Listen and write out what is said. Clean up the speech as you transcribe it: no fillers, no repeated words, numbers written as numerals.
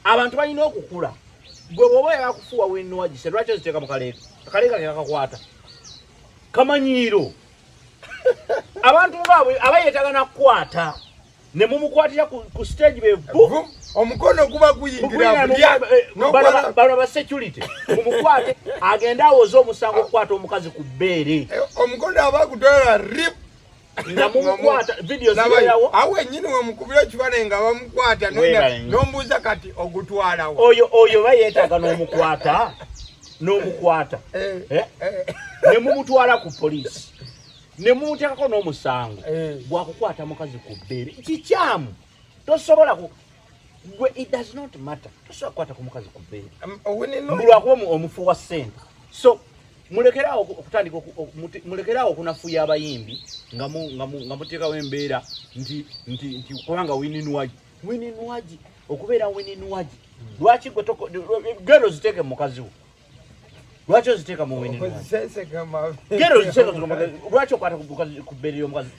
abantu balina okukula gwe bwoba yakufuwa Winnie Nwagi lwaki oziteeka mu kaleeka akaleeka kakakwata kamanyiiro abantu baabwe abayetaaga nakukwata ne mumukwatira ku stage bevu omukono guba guyingira bano ba security mumukwate agenda awoza omusango okukwata omukazi ku bbeere omukono abakutola rip nga mumukwata video zirawo awe nyini we mukubira ekifaananyi nga bamukwata n'ombuuza kati ogutwalawo oyo bayetaaga n'omukwata ne mumutwala ku poliisi ne mumuteekako n'omusango gwakukwata mukazi ku bbeere kikyamu tosobola gwe it does not matter tosobola kukwata ku mukazi ku bbeere lwakuba omufu wa Sente so mulekerawo okutandika mulekerawo okunafuya abayimbi nga muteekawo embeera nti kubanga Winnie Nwagi okubeera Winnie Nwagi lwaki gero ziteeke mu mukazi wo lwaki oziteeka mu Winnie Nwagi gero ziteeke lwaki okwata ku bbeere y'omukazi